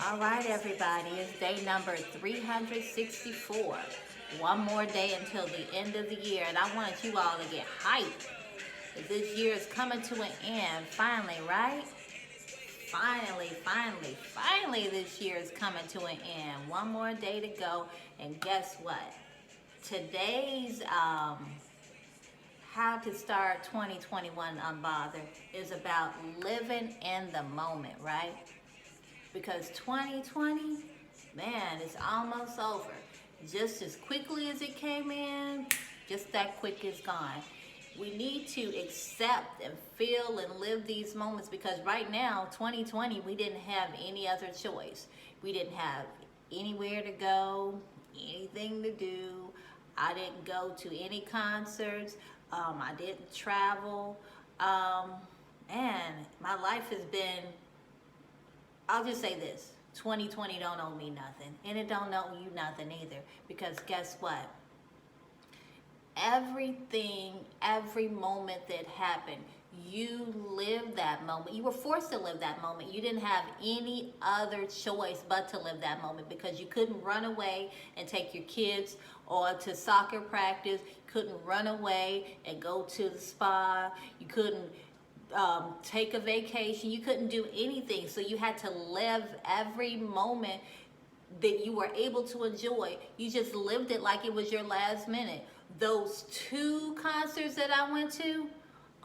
All right, everybody, it's day number 364. One more day until the end of the year, and I wanted you all to get hyped. This year is coming to an end, finally, right? Finally, this year is coming to an end. One more day to go, and guess what? Today's how to start 2021 unbothered is about living in the moment, right? Because 2020, man, it's almost over. Just as quickly as it came in, just that quick it's gone. We need to accept and feel and live these moments because right now, 2020, we didn't have any other choice. We didn't have anywhere to go, anything to do. I didn't go to any concerts. I didn't travel. And my life has been, I'll just say this, 2020 don't owe me nothing, and it don't owe you nothing either, because guess what? Everything, every moment that happened, you lived that moment. You were forced to live that moment. You didn't have any other choice but to live that moment because you couldn't run away and take your kids or to soccer practice. You couldn't run away and go to the spa. You couldn't take a vacation. You couldn't do anything. So you had to live every moment that you were able to enjoy. You just lived it like it was your last minute. Those two concerts that I went to,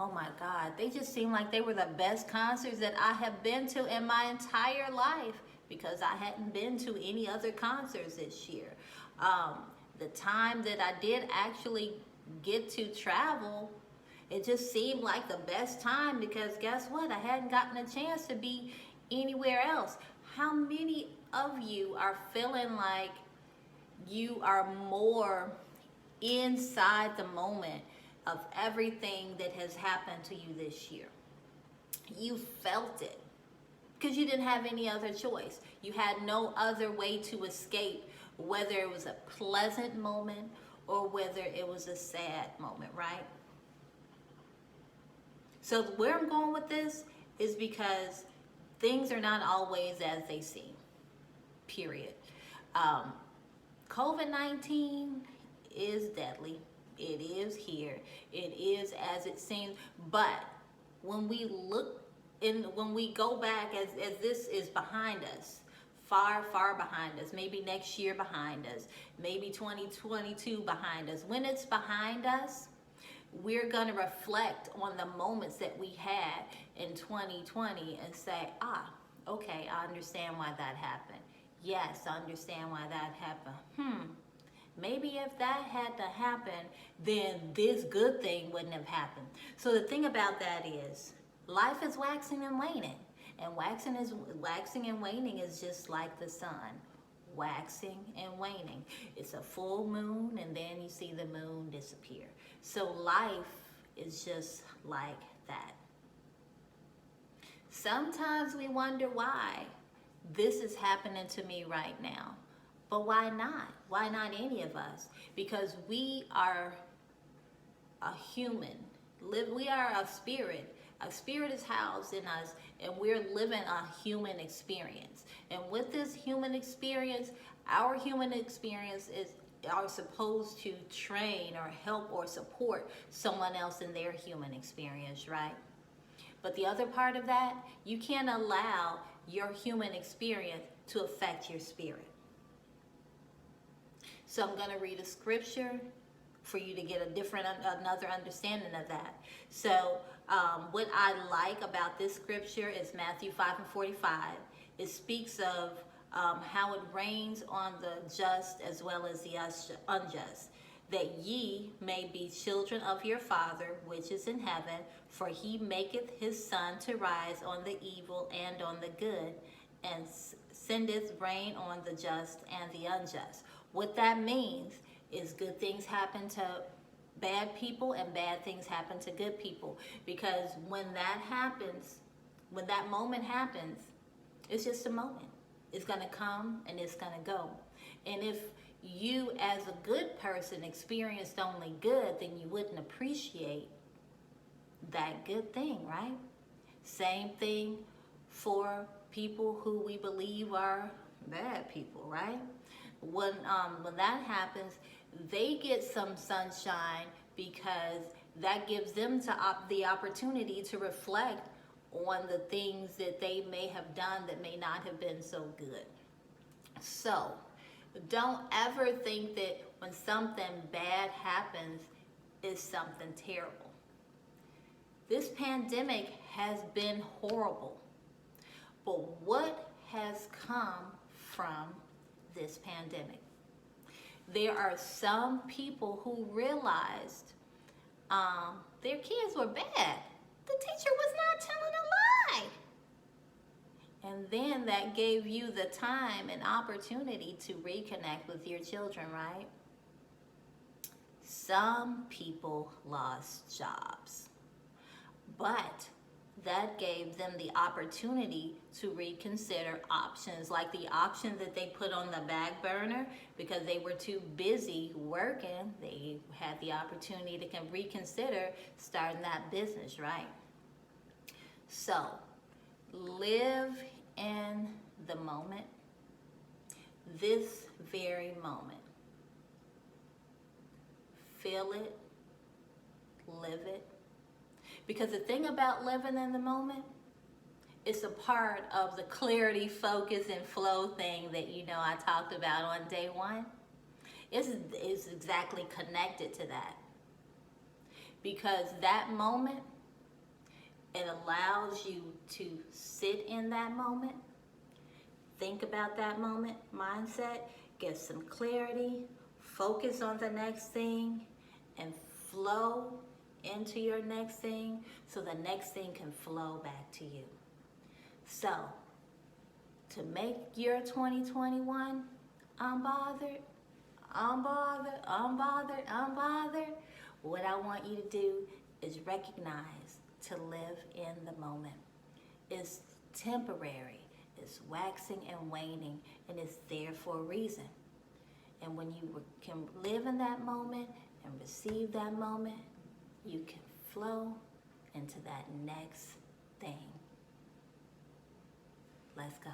oh my God, they just seemed like they were the best concerts that I have been to in my entire life because I hadn't been to any other concerts this year. The time that I did actually get to travel, it just seemed like the best time because guess what? I hadn't gotten a chance to be anywhere else. How many of you are feeling like you are more inside the moment of everything that has happened to you this year? You felt it because you didn't have any other choice. You had no other way to escape, whether it was a pleasant moment or whether it was a sad moment, right? So where I'm going with this is because things are not always as they seem, period. COVID-19 is deadly. It is here. It is as it seems. But when we look when we go back as this is behind us, far behind us, maybe next year behind us, maybe 2022 behind us, when it's behind us, we're going to reflect on the moments that we had in 2020 and say, okay, I understand why that happened. Yes, I understand why that happened. Maybe if that had to happen, then this good thing wouldn't have happened. So the thing about that is, life is waxing and waning. And waxing and waning is just like the sun. Waxing and waning. It's a full moon and then you see the moon disappear. So life is just like that. Sometimes we wonder why this is happening to me right now. But why not? Why not any of us? Because we are a human. We are a spirit. A spirit is housed in us, and we're living a human experience. And with this human experience, our human experience are supposed to train or help or support someone else in their human experience, right? But the other part of that, you can't allow your human experience to affect your spirit. So I'm going to read a scripture for you to get another understanding of that. So what I like about this scripture is Matthew 5:45. It speaks of how it rains on the just as well as the unjust, that ye may be children of your Father which is in heaven, for he maketh his sun to rise on the evil and on the good, and sendeth rain on the just and the unjust. What that means is good things happen to bad people and bad things happen to good people. Because when that happens, when that moment happens, it's just a moment. It's going to come and it's going to go. And if you as a good person experienced only good, then you wouldn't appreciate that good thing, right? Same thing for people who we believe are bad people, right? When that happens, they get some sunshine because that gives them the opportunity to reflect on the things that they may have done that may not have been so good. So don't ever think that when something bad happens, it's something terrible. This pandemic has been horrible. But what has come from this pandemic? There are some people who realized their kids were bad. The teacher was not telling a lie. And then that gave you the time and opportunity to reconnect with your children, right? Some people lost jobs, but that gave them the opportunity to reconsider options, like the option that they put on the back burner because they were too busy working. They had the opportunity to reconsider starting that business, right? So live in the moment, this very moment. Feel it, live it. Because the thing about living in the moment, it's a part of the clarity, focus, and flow thing that I talked about on day one. It's exactly connected to that. Because that moment, it allows you to sit in that moment, think about that moment, mindset, get some clarity, focus on the next thing, and flow into your next thing so the next thing can flow back to you. So, to make your 2021 unbothered, what I want you to do is recognize to live in the moment. It's temporary, it's waxing and waning, and it's there for a reason. And when you can live in that moment and receive that moment, you can flow into that next thing. Let's go.